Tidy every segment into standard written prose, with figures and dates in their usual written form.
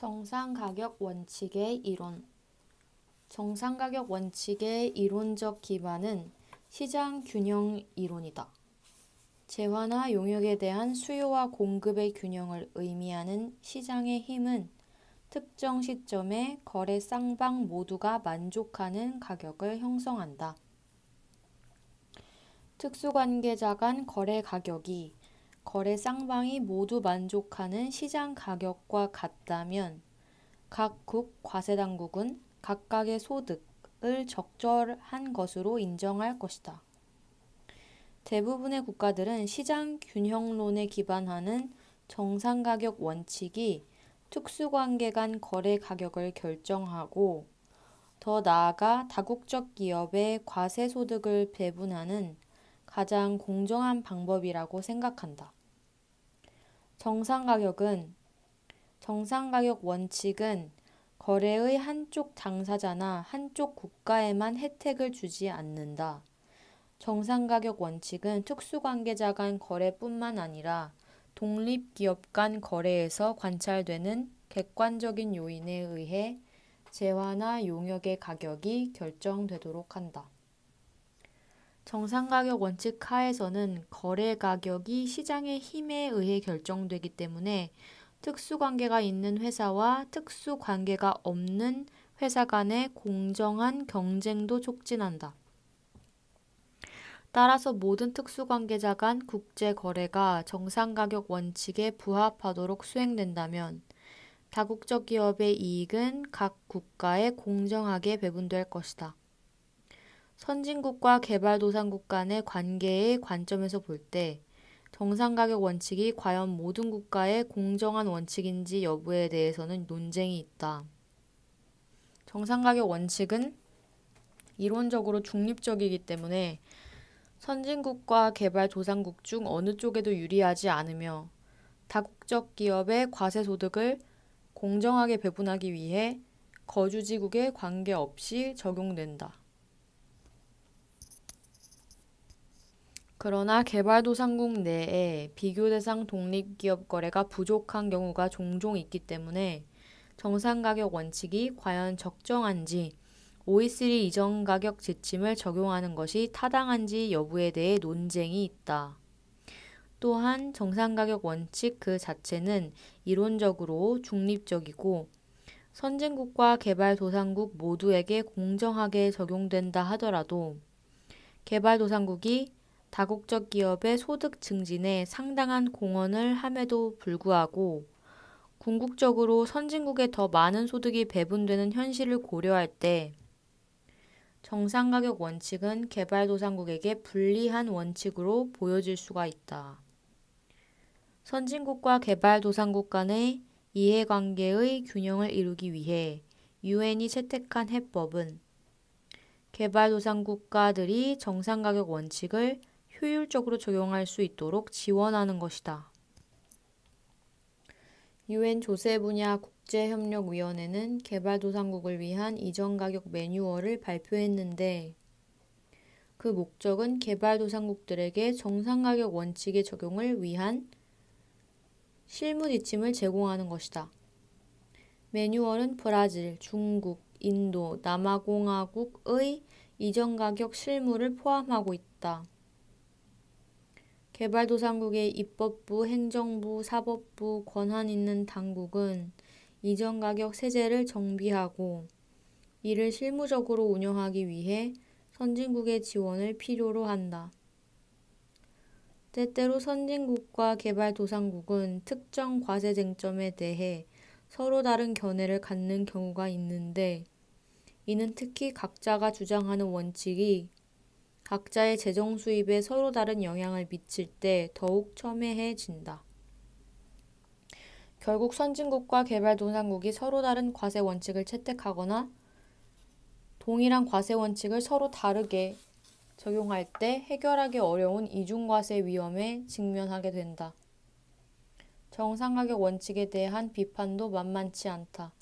정상가격 원칙의 이론. 정상가격 원칙의 이론적 기반은 시장 균형 이론이다. 재화나 용역에 대한 수요와 공급의 균형을 의미하는 시장의 힘은 특정 시점에 거래 쌍방 모두가 만족하는 가격을 형성한다. 특수관계자 간 거래 가격이 거래 쌍방이 모두 만족하는 시장 가격과 같다면 각국 과세당국은 각각의 소득을 적절한 것으로 인정할 것이다. 대부분의 국가들은 시장 균형론에 기반하는 정상가격 원칙이 특수관계 간 거래 가격을 결정하고 더 나아가 다국적 기업의 과세 소득을 배분하는 가장 공정한 방법이라고 생각한다. 정상가격 원칙은 거래의 한쪽 당사자나 한쪽 국가에만 혜택을 주지 않는다. 정상가격 원칙은 특수관계자 간 거래뿐만 아니라 독립기업 간 거래에서 관찰되는 객관적인 요인에 의해 재화나 용역의 가격이 결정되도록 한다. 정상가격 원칙 하에서는 거래 가격이 시장의 힘에 의해 결정되기 때문에 특수관계가 있는 회사와 특수관계가 없는 회사 간의 공정한 경쟁도 촉진한다. 따라서 모든 특수관계자 간 국제거래가 정상가격 원칙에 부합하도록 수행된다면 다국적 기업의 이익은 각 국가에 공정하게 배분될 것이다. 선진국과 개발도상국 간의 관계의 관점에서 볼 때 정상가격 원칙이 과연 모든 국가의 공정한 원칙인지 여부에 대해서는 논쟁이 있다. 정상가격 원칙은 이론적으로 중립적이기 때문에 선진국과 개발도상국 중 어느 쪽에도 유리하지 않으며 다국적 기업의 과세소득을 공정하게 배분하기 위해 거주지국에 관계없이 적용된다. 그러나 개발도상국 내에 비교대상 독립기업 거래가 부족한 경우가 종종 있기 때문에 정상가격 원칙이 과연 적정한지 OECD 이전 가격 지침을 적용하는 것이 타당한지 여부에 대해 논쟁이 있다. 또한 정상가격 원칙 그 자체는 이론적으로 중립적이고 선진국과 개발도상국 모두에게 공정하게 적용된다 하더라도 개발도상국이 다국적 기업의 소득 증진에 상당한 공헌을 함에도 불구하고 궁극적으로 선진국에 더 많은 소득이 배분되는 현실을 고려할 때 정상가격 원칙은 개발도상국에게 불리한 원칙으로 보여질 수가 있다. 선진국과 개발도상국 간의 이해관계의 균형을 이루기 위해 유엔이 채택한 해법은 개발도상국 가들이 정상가격 원칙을 효율적으로 적용할 수 있도록 지원하는 것이다. 유엔 조세분야 국제협력위원회는 개발도상국을 위한 이전가격 매뉴얼을 발표했는데 그 목적은 개발도상국들에게 정상가격 원칙의 적용을 위한 실무 지침을 제공하는 것이다. 매뉴얼은 브라질, 중국, 인도, 남아공화국의 이전가격 실무를 포함하고 있다. 개발도상국의 입법부, 행정부, 사법부, 권한 있는 당국은 이전가격 세제를 정비하고 이를 실무적으로 운영하기 위해 선진국의 지원을 필요로 한다. 때때로 선진국과 개발도상국은 특정 과세 쟁점에 대해 서로 다른 견해를 갖는 경우가 있는데 이는 특히 각자가 주장하는 원칙이 각자의 재정 수입에 서로 다른 영향을 미칠 때 더욱 첨예해진다. 결국 선진국과 개발도상국이 서로 다른 과세 원칙을 채택하거나 동일한 과세 원칙을 서로 다르게 적용할 때 해결하기 어려운 이중과세 위험에 직면하게 된다. 정상가격 원칙에 대한 비판도 만만치 않다.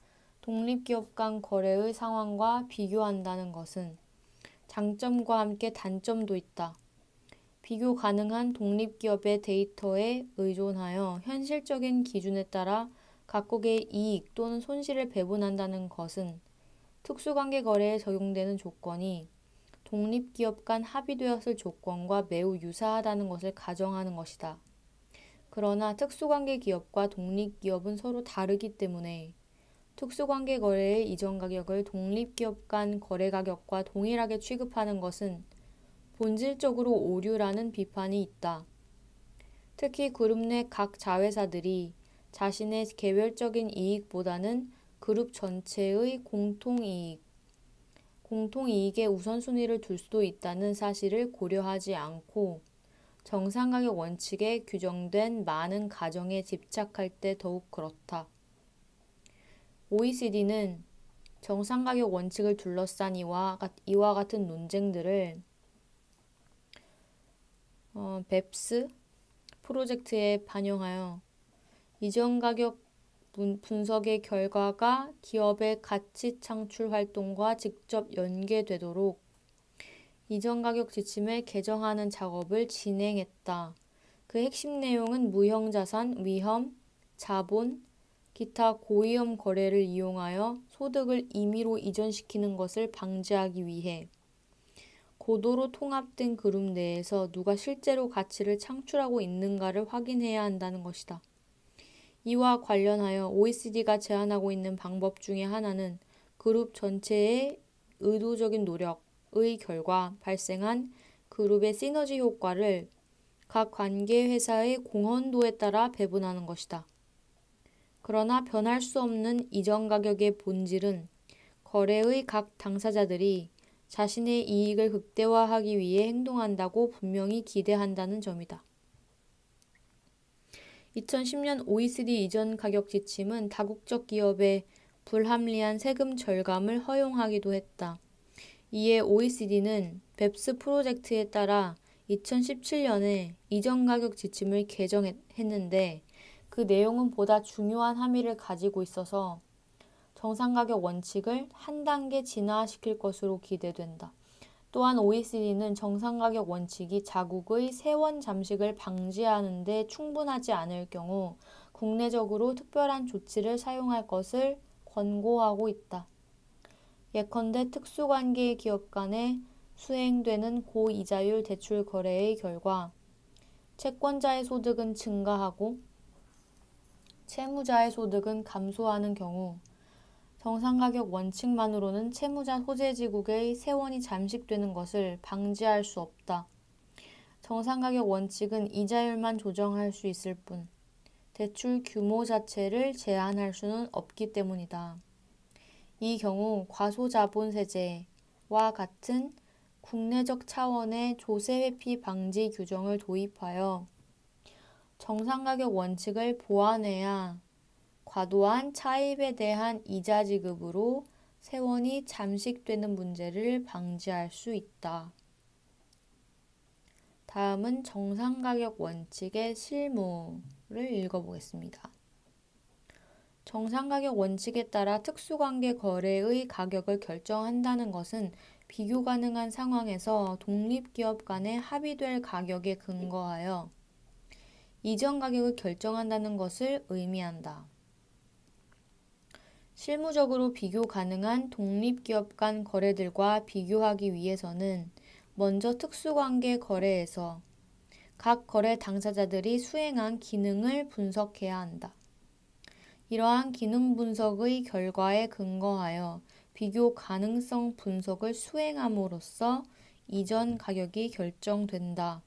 독립기업 간 거래의 상황과 비교한다는 것은 장점과 함께 단점도 있다. 비교 가능한 독립기업의 데이터에 의존하여 현실적인 기준에 따라 각국의 이익 또는 손실을 배분한다는 것은 특수관계 거래에 적용되는 조건이 독립기업 간 합의되었을 조건과 매우 유사하다는 것을 가정하는 것이다. 그러나 특수관계 기업과 독립기업은 서로 다르기 때문에 특수관계 거래의 이전 가격을 독립기업 간 거래 가격과 동일하게 취급하는 것은 본질적으로 오류라는 비판이 있다. 특히 그룹 내 각 자회사들이 자신의 개별적인 이익보다는 그룹 전체의 공통이익에 우선순위를 둘 수도 있다는 사실을 고려하지 않고 정상가격 원칙에 규정된 많은 가정에 집착할 때 더욱 그렇다. OECD는 정상가격 원칙을 둘러싼 이와 같은 논쟁들을 BEPS 프로젝트에 반영하여 이전 가격 분석의 결과가 기업의 가치 창출 활동과 직접 연계되도록 이전 가격 지침을 개정하는 작업을 진행했다. 그 핵심 내용은 무형자산, 위험, 자본, 기타 고위험 거래를 이용하여 소득을 임의로 이전시키는 것을 방지하기 위해 고도로 통합된 그룹 내에서 누가 실제로 가치를 창출하고 있는가를 확인해야 한다는 것이다. 이와 관련하여 OECD가 제안하고 있는 방법 중에 하나는 그룹 전체의 의도적인 노력의 결과 발생한 그룹의 시너지 효과를 각 관계 회사의 공헌도에 따라 배분하는 것이다. 그러나 변할 수 없는 이전 가격의 본질은 거래의 각 당사자들이 자신의 이익을 극대화하기 위해 행동한다고 분명히 기대한다는 점이다. 2010년 OECD 이전 가격 지침은 다국적 기업의 불합리한 세금 절감을 허용하기도 했다. 이에 OECD는 BEPS 프로젝트에 따라 2017년에 이전 가격 지침을 개정했는데 그 내용은 보다 중요한 함의를 가지고 있어서 정상가격 원칙을 한 단계 진화시킬 것으로 기대된다. 또한 OECD는 정상가격 원칙이 자국의 세원 잠식을 방지하는 데 충분하지 않을 경우 국내적으로 특별한 조치를 사용할 것을 권고하고 있다. 예컨대 특수관계 기업 간에 수행되는 고이자율 대출 거래의 결과 채권자의 소득은 증가하고 채무자의 소득은 감소하는 경우 정상가격 원칙만으로는 채무자 소재지국의 세원이 잠식되는 것을 방지할 수 없다. 정상가격 원칙은 이자율만 조정할 수 있을 뿐 대출 규모 자체를 제한할 수는 없기 때문이다. 이 경우 과소자본세제와 같은 국내적 차원의 조세회피 방지 규정을 도입하여 정상가격 원칙을 보완해야 과도한 차입에 대한 이자 지급으로 세원이 잠식되는 문제를 방지할 수 있다. 다음은 정상가격 원칙의 실무를 읽어보겠습니다. 정상가격 원칙에 따라 특수관계 거래의 가격을 결정한다는 것은 비교 가능한 상황에서 독립기업 간에 합의될 가격에 근거하여 이전 가격을 결정한다는 것을 의미한다. 실무적으로 비교 가능한 독립기업 간 거래들과 비교하기 위해서는 먼저 특수관계 거래에서 각 거래 당사자들이 수행한 기능을 분석해야 한다. 이러한 기능 분석의 결과에 근거하여 비교 가능성 분석을 수행함으로써 이전 가격이 결정된다.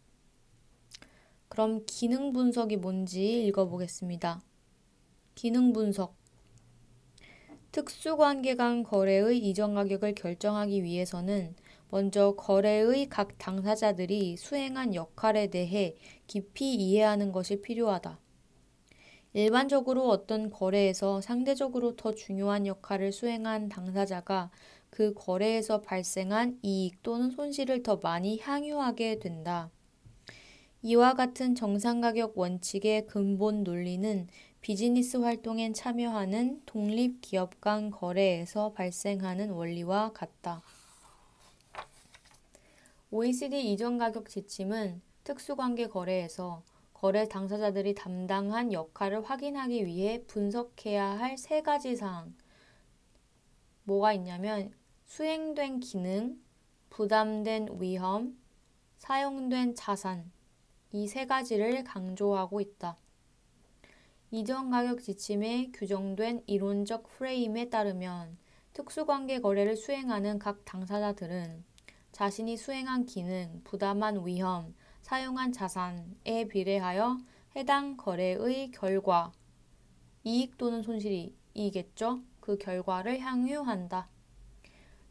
그럼 기능 분석이 뭔지 읽어보겠습니다. 기능 분석. 특수관계 간 거래의 이전 가격을 결정하기 위해서는 먼저 거래의 각 당사자들이 수행한 역할에 대해 깊이 이해하는 것이 필요하다. 일반적으로 어떤 거래에서 상대적으로 더 중요한 역할을 수행한 당사자가 그 거래에서 발생한 이익 또는 손실을 더 많이 향유하게 된다. 이와 같은 정상가격 원칙의 근본 논리는 비즈니스 활동에 참여하는 독립기업 간 거래에서 발생하는 원리와 같다. OECD 이전 가격 지침은 특수관계 거래에서 거래 당사자들이 담당한 역할을 확인하기 위해 분석해야 할 세 가지 사항. 뭐가 있냐면 수행된 기능, 부담된 위험, 사용된 자산. 이 세 가지를 강조하고 있다. 이전 가격 지침에 규정된 이론적 프레임에 따르면 특수관계 거래를 수행하는 각 당사자들은 자신이 수행한 기능, 부담한 위험, 사용한 자산에 비례하여 해당 거래의 결과, 이익 또는 손실이겠죠. 그 결과를 향유한다.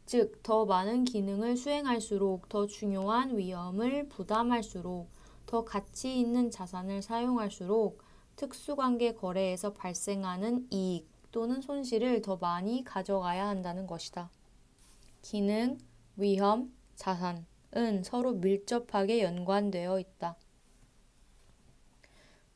즉, 더 많은 기능을 수행할수록 더 중요한 위험을 부담할수록 더 가치 있는 자산을 사용할수록 특수관계 거래에서 발생하는 이익 또는 손실을 더 많이 가져가야 한다는 것이다. 기능, 위험, 자산은 서로 밀접하게 연관되어 있다.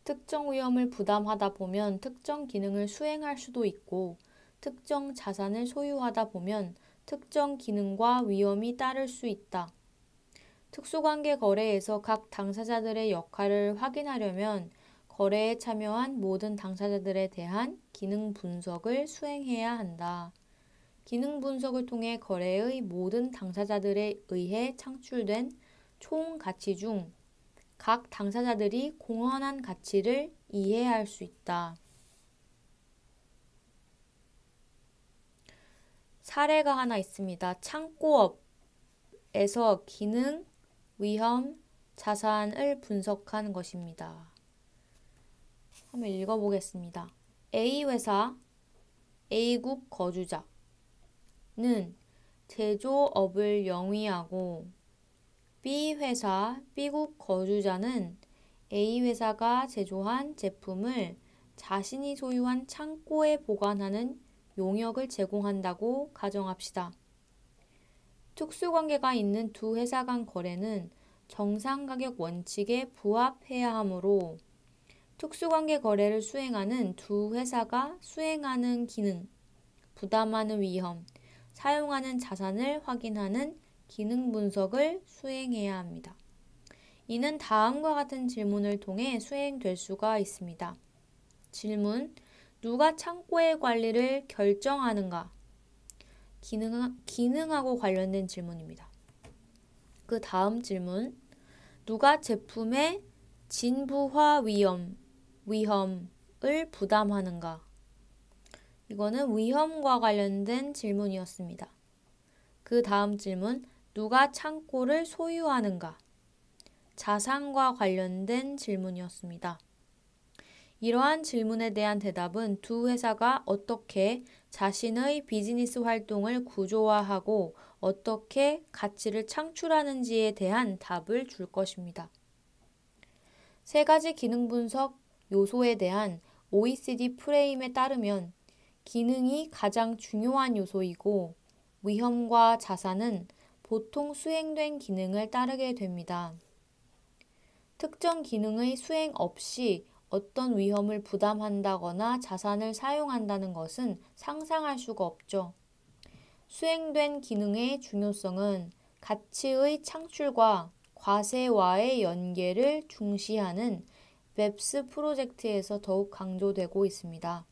특정 위험을 부담하다 보면 특정 기능을 수행할 수도 있고 특정 자산을 소유하다 보면 특정 기능과 위험이 따를 수 있다. 특수관계 거래에서 각 당사자들의 역할을 확인하려면 거래에 참여한 모든 당사자들에 대한 기능 분석을 수행해야 한다. 기능 분석을 통해 거래의 모든 당사자들에 의해 창출된 총 가치 중 각 당사자들이 공헌한 가치를 이해할 수 있다. 사례가 하나 있습니다. 창고업에서 기능, 위험, 자산을 분석한 것입니다. 한번 읽어보겠습니다. A회사, A국 거주자는 제조업을 영위하고 B회사, B국 거주자는 A회사가 제조한 제품을 자신이 소유한 창고에 보관하는 용역을 제공한다고 가정합시다. 특수관계가 있는 두 회사 간 거래는 정상가격 원칙에 부합해야 하므로 특수관계 거래를 수행하는 두 회사가 수행하는 기능, 부담하는 위험, 사용하는 자산을 확인하는 기능 분석을 수행해야 합니다. 이는 다음과 같은 질문을 통해 수행될 수가 있습니다. 질문: 누가 창고의 관리를 결정하는가? 기능하고 관련된 질문입니다. 그 다음 질문: 누가 제품의 진부화 위험을 부담하는가? 이거는 위험과 관련된 질문이었습니다. 그 다음 질문: 누가 창고를 소유하는가? 자산과 관련된 질문이었습니다. 이러한 질문에 대한 대답은 두 회사가 어떻게 자신의 비즈니스 활동을 구조화하고 어떻게 가치를 창출하는지에 대한 답을 줄 것입니다. 세 가지 기능 분석 요소에 대한 OECD 프레임에 따르면 기능이 가장 중요한 요소이고 위험과 자산은 보통 수행된 기능을 따르게 됩니다. 특정 기능의 수행 없이 어떤 위험을 부담한다거나 자산을 사용한다는 것은 상상할 수가 없죠. 수행된 기능의 중요성은 가치의 창출과 과세와의 연계를 중시하는 웹스 프로젝트에서 더욱 강조되고 있습니다.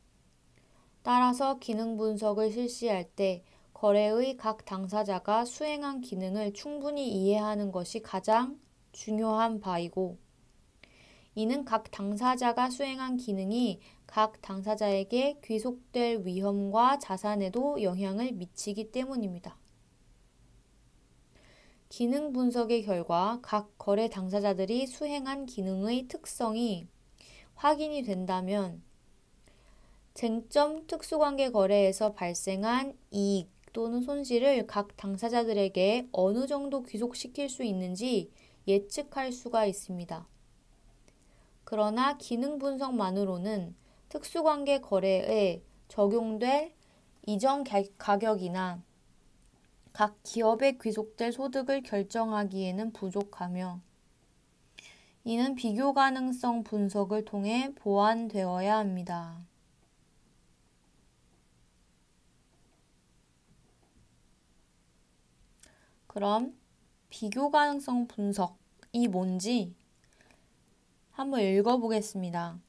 따라서 기능 분석을 실시할 때 거래의 각 당사자가 수행한 기능을 충분히 이해하는 것이 가장 중요한 바이고 이는 각 당사자가 수행한 기능이 각 당사자에게 귀속될 위험과 자산에도 영향을 미치기 때문입니다. 기능 분석의 결과 각 거래 당사자들이 수행한 기능의 특성이 확인이 된다면 쟁점 특수관계 거래에서 발생한 이익 또는 손실을 각 당사자들에게 어느 정도 귀속시킬 수 있는지 예측할 수가 있습니다. 그러나 기능 분석만으로는 특수관계 거래에 적용될 이전 가격이나 각 기업에 귀속될 소득을 결정하기에는 부족하며 이는 비교 가능성 분석을 통해 보완되어야 합니다. 그럼 비교 가능성 분석이 뭔지 한번 읽어보겠습니다.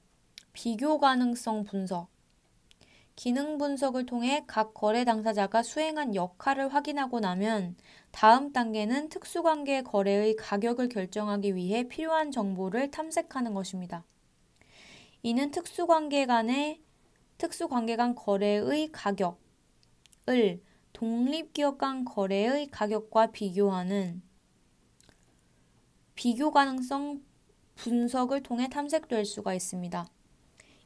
비교 가능성 분석. 기능 분석을 통해 각 거래 당사자가 수행한 역할을 확인하고 나면 다음 단계는 특수관계 거래의 가격을 결정하기 위해 필요한 정보를 탐색하는 것입니다. 이는 특수관계 간 거래의 가격을 독립기업 간 거래의 가격과 비교하는 비교 가능성 분석을 통해 탐색될 수가 있습니다.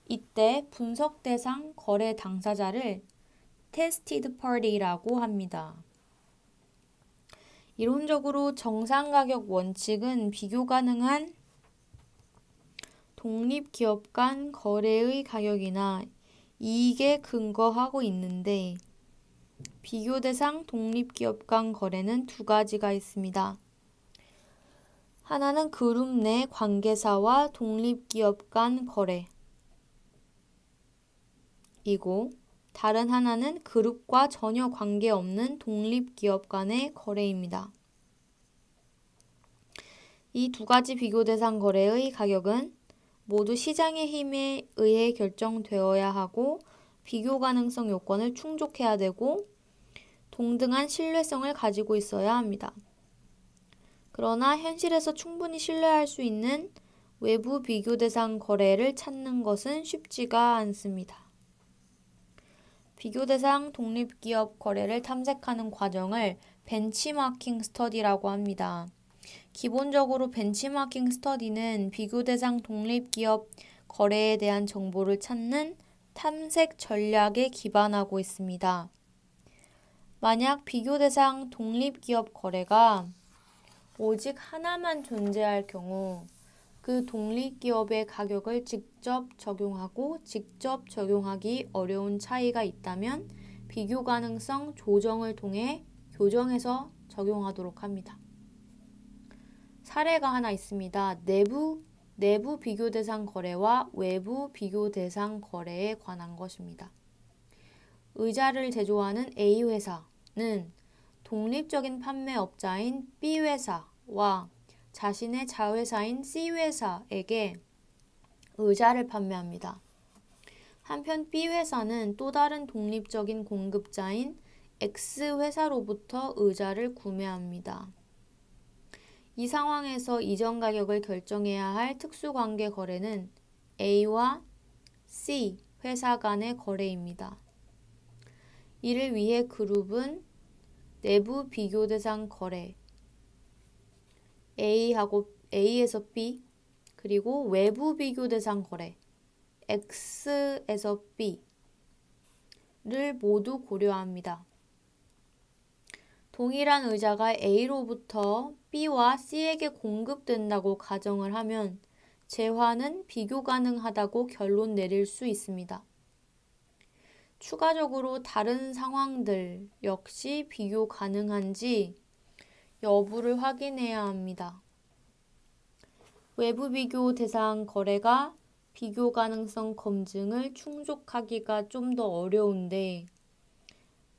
이때 분석 대상 거래 당사자를 tested party라고 합니다. 이론적으로 정상 가격 원칙은 비교 가능한 독립기업 간 거래의 가격이나 이익에 근거하고 있는데 비교 대상 독립기업 간 거래는 두 가지가 있습니다. 하나는 그룹 내 관계사와 독립기업 간 거래이고 다른 하나는 그룹과 전혀 관계없는 독립기업 간의 거래입니다. 이 두 가지 비교 대상 거래의 가격은 모두 시장의 힘에 의해 결정되어야 하고 비교 가능성 요건을 충족해야 되고 동등한 신뢰성을 가지고 있어야 합니다. 그러나 현실에서 충분히 신뢰할 수 있는 외부 비교 대상 거래를 찾는 것은 쉽지가 않습니다. 비교 대상 독립기업 거래를 탐색하는 과정을 벤치마킹 스터디라고 합니다. 기본적으로 벤치마킹 스터디는 비교 대상 독립기업 거래에 대한 정보를 찾는 탐색 전략에 기반하고 있습니다. 만약 비교 대상 독립기업 거래가 오직 하나만 존재할 경우 그 독립기업의 가격을 직접 적용하고 직접 적용하기 어려운 차이가 있다면 비교 가능성 조정을 통해 교정해서 적용하도록 합니다. 사례가 하나 있습니다. 내부 비교 대상 거래와 외부 비교 대상 거래에 관한 것입니다. 의자를 제조하는 A 회사는 독립적인 판매업자인 B 회사와 자신의 자회사인 C 회사에게 의자를 판매합니다. 한편 B 회사는 또 다른 독립적인 공급자인 X 회사로부터 의자를 구매합니다. 이 상황에서 이전 가격을 결정해야 할 특수관계 거래는 A와 C 회사 간의 거래입니다. 이를 위해 그룹은 내부 비교 대상 거래 A에서 B 그리고 외부 비교 대상 거래 X에서 B를 모두 고려합니다. 동일한 의자가 A로부터 B와 C에게 공급된다고 가정을 하면 재화는 비교 가능하다고 결론 내릴 수 있습니다. 추가적으로 다른 상황들 역시 비교 가능한지 여부를 확인해야 합니다. 외부 비교 대상 거래가 비교 가능성 검증을 충족하기가 좀 더 어려운데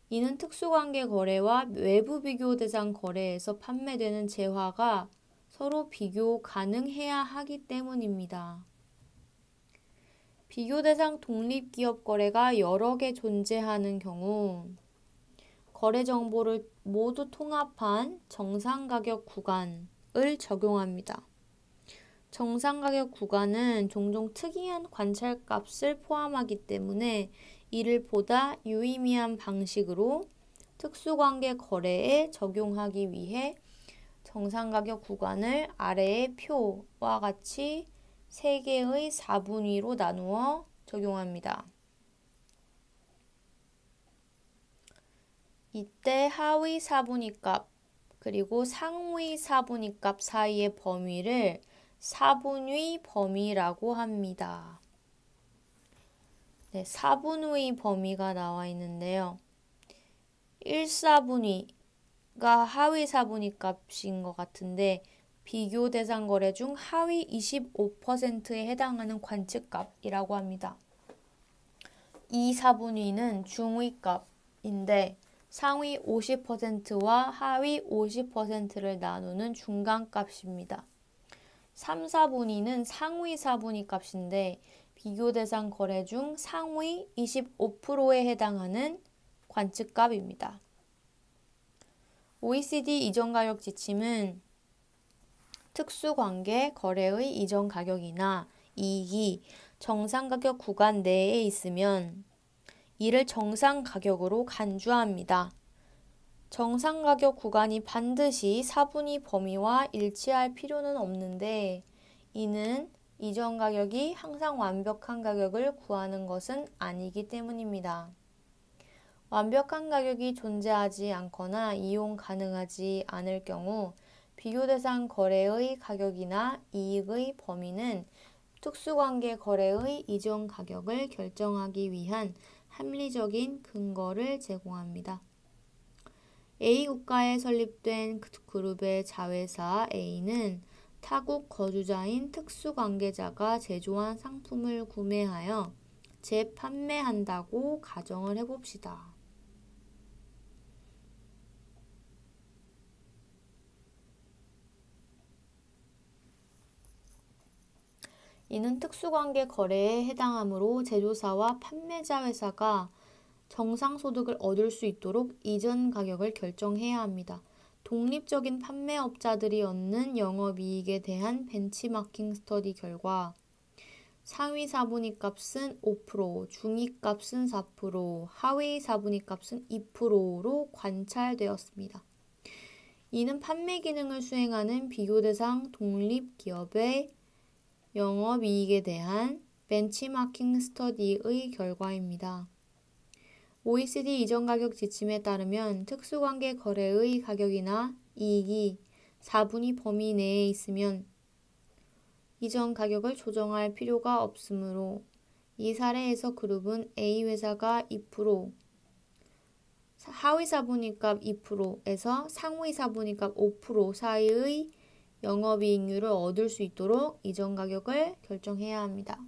이는 특수관계 거래와 외부 비교 대상 거래에서 판매되는 재화가 서로 비교 가능해야 하기 때문입니다. 비교 대상 독립기업 거래가 여러 개 존재하는 경우 거래 정보를 모두 통합한 정상가격 구간을 적용합니다. 정상가격 구간은 종종 특이한 관찰값을 포함하기 때문에 이를 보다 유의미한 방식으로 특수관계 거래에 적용하기 위해 정상가격 구간을 아래의 표와 같이 3개의 4분위로 나누어 적용합니다. 이때 하위 4분위 값 그리고 상위 4분위 값 사이의 범위를 4분위 범위라고 합니다. 네, 4분위 범위가 나와 있는데요. 1/4분위가 하위 4분위 값인 것 같은데 비교 대상 거래 중 하위 25%에 해당하는 관측값이라고 합니다. 2/4분위는 중위 값인데 상위 50%와 하위 50%를 나누는 중간값입니다. 3, 4분위는 상위 4분위 값인데 비교 대상 거래 중 상위 25%에 해당하는 관측값입니다. OECD 이전 가격 지침은 특수관계 거래의 이전 가격이나 이익이 정상 가격 구간 내에 있으면 이를 정상 가격으로 간주합니다. 정상 가격 구간이 반드시 4분위 범위와 일치할 필요는 없는데 이는 이전 가격이 항상 완벽한 가격을 구하는 것은 아니기 때문입니다. 완벽한 가격이 존재하지 않거나 이용 가능하지 않을 경우 비교 대상 거래의 가격이나 이익의 범위는 특수관계 거래의 이전 가격을 결정하기 위한 합리적인 근거를 제공합니다. A 국가에 설립된 그룹의 자회사 A는 타국 거주자인 특수관계자가 제조한 상품을 구매하여 재판매한다고 가정을 해봅시다. 이는 특수관계 거래에 해당하므로 제조사와 판매자 회사가 정상소득을 얻을 수 있도록 이전 가격을 결정해야 합니다. 독립적인 판매업자들이 얻는 영업이익에 대한 벤치마킹 스터디 결과 상위 4분위 값은 5%, 중위 값은 4%, 하위 4분위 값은 2%로 관찰되었습니다. 이는 판매 기능을 수행하는 비교 대상 독립기업의 영업이익에 대한 벤치마킹 스터디의 결과입니다. OECD 이전 가격 지침에 따르면 특수관계 거래의 가격이나 이익이 4분위 범위 내에 있으면 이전 가격을 조정할 필요가 없으므로 이 사례에서 그룹은 A 회사가 2%, 하위 4분위값 2%에서 상위 4분위값 5% 사이의 영업이익률을 얻을 수 있도록 이전 가격을 결정해야 합니다.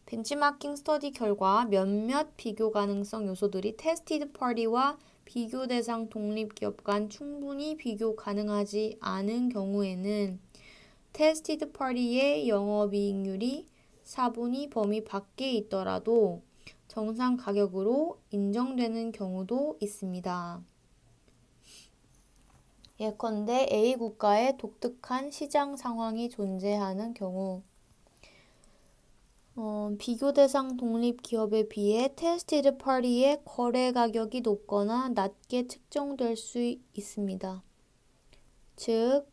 벤치마킹 스터디 결과 몇몇 비교 가능성 요소들이 테스티드 파티와 비교 대상 독립기업 간 충분히 비교 가능하지 않은 경우에는 테스티드 파티의 영업이익률이 4분위 범위 밖에 있더라도 정상 가격으로 인정되는 경우도 있습니다. 예컨대 A 국가에 독특한 시장 상황이 존재하는 경우 비교 대상 독립기업에 비해 테스티드 파티의 거래 가격이 높거나 낮게 측정될 수 있습니다. 즉,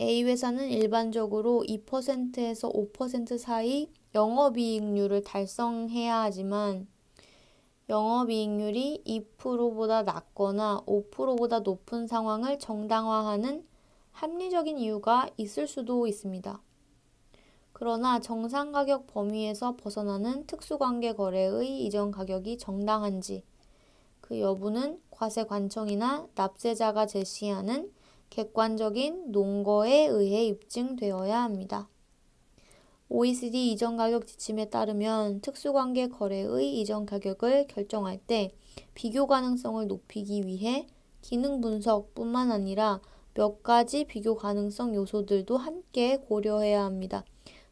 A 회사는 일반적으로 2%에서 5% 사이 영업이익률을 달성해야 하지만 영업이익률이 2%보다 낮거나 5%보다 높은 상황을 정당화하는 합리적인 이유가 있을 수도 있습니다. 그러나 정상 가격 범위에서 벗어나는 특수관계 거래의 이전 가격이 정당한지 그 여부는 과세관청이나 납세자가 제시하는 객관적인 논거에 의해 입증되어야 합니다. OECD 이전 가격 지침에 따르면 특수관계 거래의 이전 가격을 결정할 때 비교 가능성을 높이기 위해 기능 분석뿐만 아니라 몇 가지 비교 가능성 요소들도 함께 고려해야 합니다.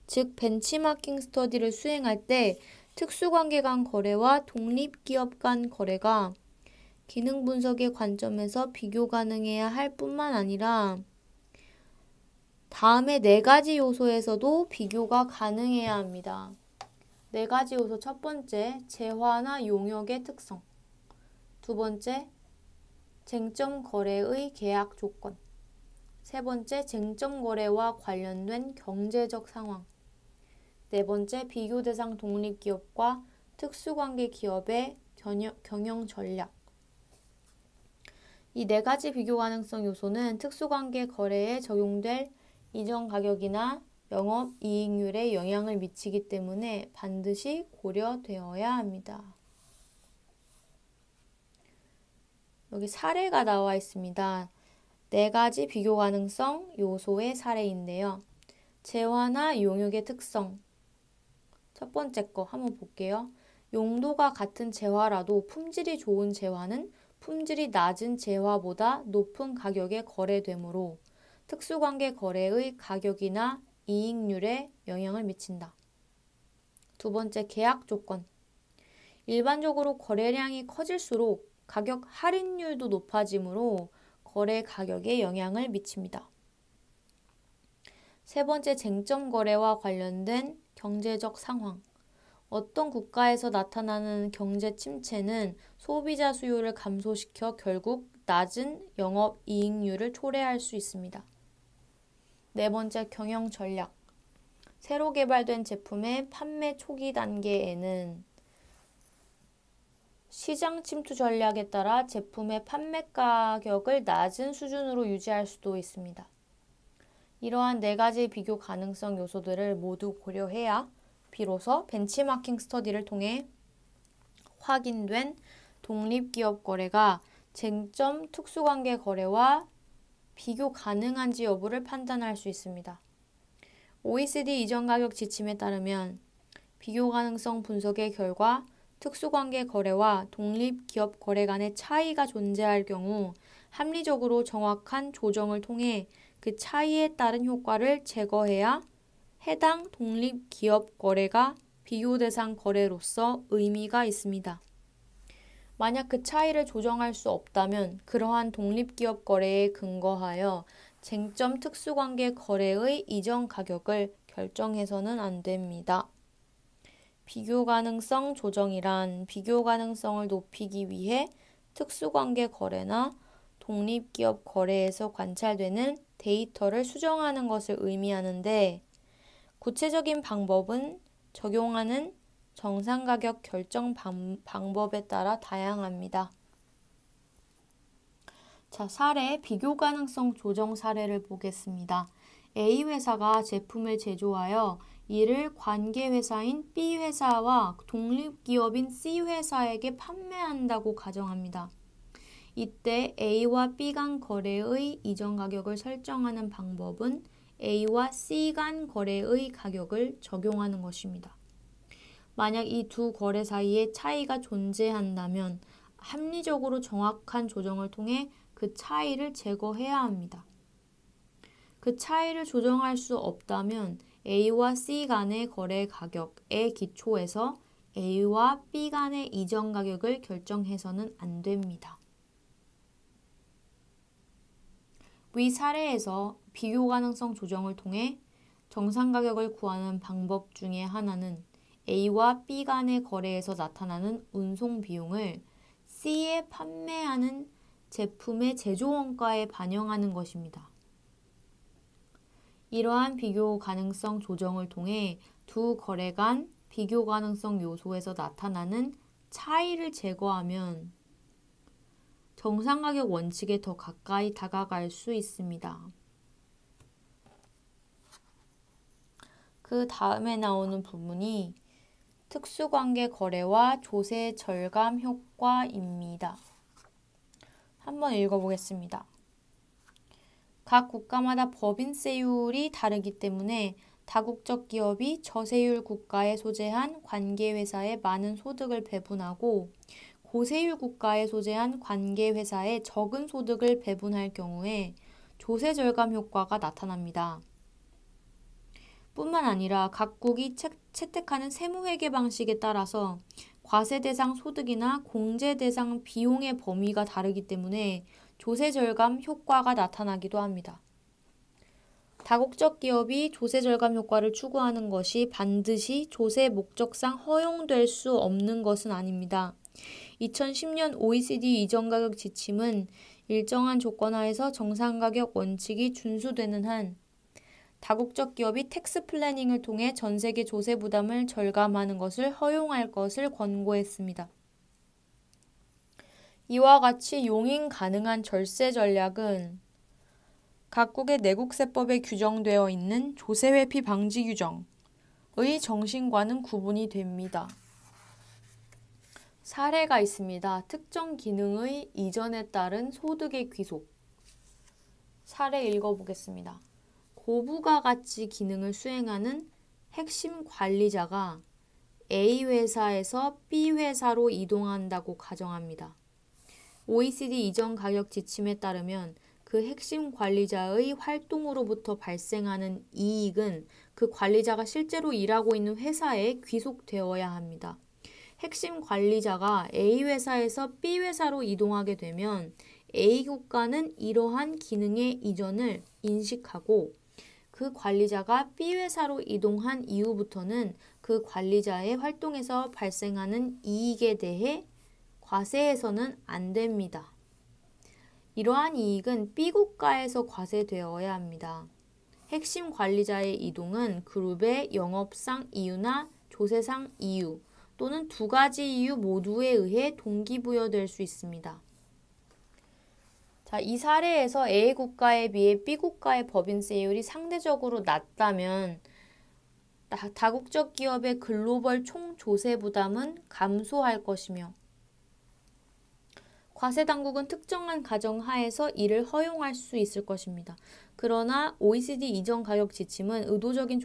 즉, 벤치마킹 스터디를 수행할 때 특수관계 간 거래와 독립기업 간 거래가 기능 분석의 관점에서 비교 가능해야 할 뿐만 아니라 다음의 4가지 요소에서도 비교가 가능해야 합니다. 4가지 요소. 첫 번째, 재화나 용역의 특성. 두 번째, 쟁점 거래의 계약 조건. 세 번째, 쟁점 거래와 관련된 경제적 상황. 네 번째, 비교 대상 독립기업과 특수관계 기업의 경영 전략. 이 4가지 비교 가능성 요소는 특수관계 거래에 적용될 이전 가격이나 영업이익률에 영향을 미치기 때문에 반드시 고려되어야 합니다. 여기 사례가 나와 있습니다. 4가지 비교 가능성 요소의 사례인데요. 재화나 용역의 특성. 첫 번째 거 한번 볼게요. 용도가 같은 재화라도 품질이 좋은 재화는 품질이 낮은 재화보다 높은 가격에 거래되므로 특수관계 거래의 가격이나 이익률에 영향을 미친다. 두 번째, 계약 조건. 일반적으로 거래량이 커질수록 가격 할인율도 높아지므로 거래 가격에 영향을 미칩니다. 세 번째, 쟁점 거래와 관련된 경제적 상황. 어떤 국가에서 나타나는 경제 침체는 소비자 수요를 감소시켜 결국 낮은 영업 이익률을 초래할 수 있습니다. 네 번째, 경영 전략. 새로 개발된 제품의 판매 초기 단계에는 시장 침투 전략에 따라 제품의 판매 가격을 낮은 수준으로 유지할 수도 있습니다. 이러한 네 가지 비교 가능성 요소들을 모두 고려해야 비로소 벤치마킹 스터디를 통해 확인된 독립기업 거래가 쟁점 특수관계 거래와 비교 가능한지 여부를 판단할 수 있습니다. OECD 이전 가격 지침에 따르면 비교 가능성 분석의 결과 특수관계 거래와 독립기업 거래 간의 차이가 존재할 경우 합리적으로 정확한 조정을 통해 그 차이에 따른 효과를 제거해야 해당 독립기업 거래가 비교 대상 거래로서 의미가 있습니다. 만약 그 차이를 조정할 수 없다면 그러한 독립기업 거래에 근거하여 쟁점 특수관계 거래의 이전 가격을 결정해서는 안 됩니다. 비교 가능성 조정이란 비교 가능성을 높이기 위해 특수관계 거래나 독립기업 거래에서 관찰되는 데이터를 수정하는 것을 의미하는데 구체적인 방법은 적용하는 정상가격 결정 방법에 따라 다양합니다. 자, 사례, 비교 가능성 조정 사례를 보겠습니다. A 회사가 제품을 제조하여 이를 관계회사인 B 회사와 독립기업인 C 회사에게 판매한다고 가정합니다. 이때 A와 B 간 거래의 이전 가격을 설정하는 방법은 A와 C 간 거래의 가격을 적용하는 것입니다. 만약 이 두 거래 사이에 차이가 존재한다면 합리적으로 정확한 조정을 통해 그 차이를 제거해야 합니다. 그 차이를 조정할 수 없다면 A와 C 간의 거래 가격에 기초해서 A와 B 간의 이전 가격을 결정해서는 안 됩니다. 위 사례에서 비교 가능성 조정을 통해 정상 가격을 구하는 방법 중에 하나는 A와 B 간의 거래에서 나타나는 운송 비용을 C에 판매하는 제품의 제조 원가에 반영하는 것입니다. 이러한 비교 가능성 조정을 통해 두 거래 간 비교 가능성 요소에서 나타나는 차이를 제거하면 정상가격 원칙에 더 가까이 다가갈 수 있습니다. 그 다음에 나오는 부분이 특수관계 거래와 조세 절감 효과입니다. 한번 읽어보겠습니다. 각 국가마다 법인세율이 다르기 때문에 다국적 기업이 저세율 국가에 소재한 관계회사에 많은 소득을 배분하고 고세율 국가에 소재한 관계회사에 적은 소득을 배분할 경우에 조세 절감 효과가 나타납니다. 뿐만 아니라 각국이 채택하는 세무회계 방식에 따라서 과세 대상 소득이나 공제 대상 비용의 범위가 다르기 때문에 조세 절감 효과가 나타나기도 합니다. 다국적 기업이 조세 절감 효과를 추구하는 것이 반드시 조세 목적상 허용될 수 없는 것은 아닙니다. 2010년 OECD 이전 가격 지침은 일정한 조건 하에서 정상 가격 원칙이 준수되는 한 다국적 기업이 텍스 플래닝을 통해 전 세계 조세 부담을 절감하는 것을 허용할 것을 권고했습니다. 이와 같이 용인 가능한 절세 전략은 각국의 내국세법에 규정되어 있는 조세 회피 방지 규정의 정신과는 구분이 됩니다. 사례가 있습니다. 특정 기능의 이전에 따른 소득의 귀속. 사례 읽어보겠습니다. 고부가 가치 기능을 수행하는 핵심 관리자가 A 회사에서 B 회사로 이동한다고 가정합니다. OECD 이전 가격 지침에 따르면 그 핵심 관리자의 활동으로부터 발생하는 이익은 그 관리자가 실제로 일하고 있는 회사에 귀속되어야 합니다. 핵심 관리자가 A 회사에서 B 회사로 이동하게 되면 A 국가는 이러한 기능의 이전을 인식하고 그 관리자가 B 회사로 이동한 이후부터는 그 관리자의 활동에서 발생하는 이익에 대해 과세해서는 안 됩니다. 이러한 이익은 B 국가에서 과세되어야 합니다. 핵심 관리자의 이동은 그룹의 영업상 이유나 조세상 이유 또는 두 가지 이유 모두에 의해 동기부여될 수 있습니다. 자, 이 사례에서 A 국가에 비해 B 국가의 법인세율이 상대적으로 낮다면 다국적 기업의 글로벌 총조세 부담은 감소할 것이며 과세당국은 특정한 가정 하에서 이를 허용할 수 있을 것입니다. 그러나 OECD 이전 가격 지침은 의도적인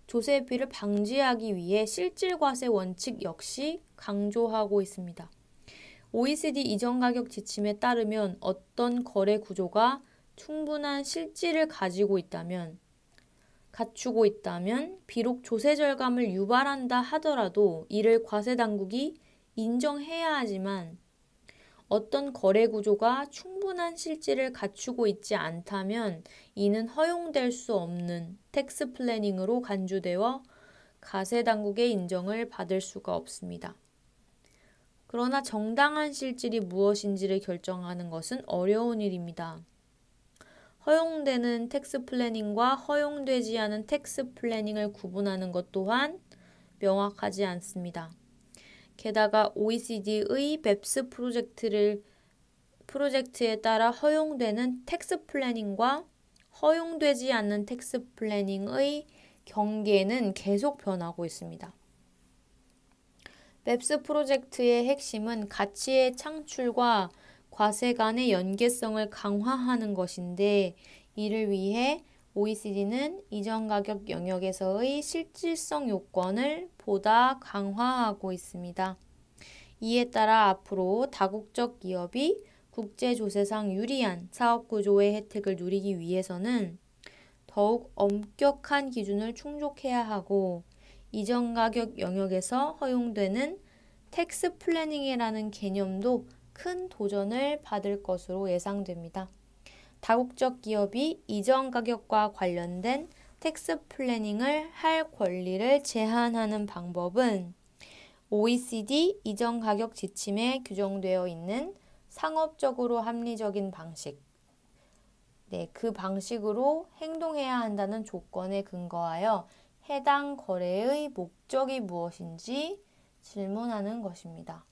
조세회피를 방지하기 위해 실질과세 원칙 역시 강조하고 있습니다. OECD 이전 가격 지침에 따르면 어떤 거래 구조가 충분한 실질을 갖추고 있다면 비록 조세 절감을 유발한다 하더라도 이를 과세당국이 인정해야 하지만 어떤 거래 구조가 충분한 실질을 갖추고 있지 않다면 이는 허용될 수 없는 텍스 플래닝으로 간주되어 과세당국의 인정을 받을 수가 없습니다. 그러나 정당한 실질이 무엇인지를 결정하는 것은 어려운 일입니다. 허용되는 텍스 플래닝과 허용되지 않은 텍스 플래닝을 구분하는 것 또한 명확하지 않습니다. 게다가 OECD의 BEPS 프로젝트에 따라 허용되는 텍스 플래닝과 허용되지 않는 텍스 플래닝의 경계는 계속 변하고 있습니다. BEPS 프로젝트의 핵심은 가치의 창출과 과세 간의 연계성을 강화하는 것인데 이를 위해 OECD는 이전 가격 영역에서의 실질성 요건을 보다 강화하고 있습니다. 이에 따라 앞으로 다국적 기업이 국제조세상 유리한 사업구조의 혜택을 누리기 위해서는 더욱 엄격한 기준을 충족해야 하고 이전 가격 영역에서 허용되는 텍스 플래닝이라는 개념도 큰 도전을 받을 것으로 예상됩니다. 다국적 기업이 이전 가격과 관련된 텍스 플래닝을 할 권리를 제한하는 방법은 OECD 이전 가격 지침에 규정되어 있는 상업적으로 합리적인 방식, 그 방식으로 행동해야 한다는 조건에 근거하여 해당 거래의 목적이 무엇인지 질문하는 것입니다.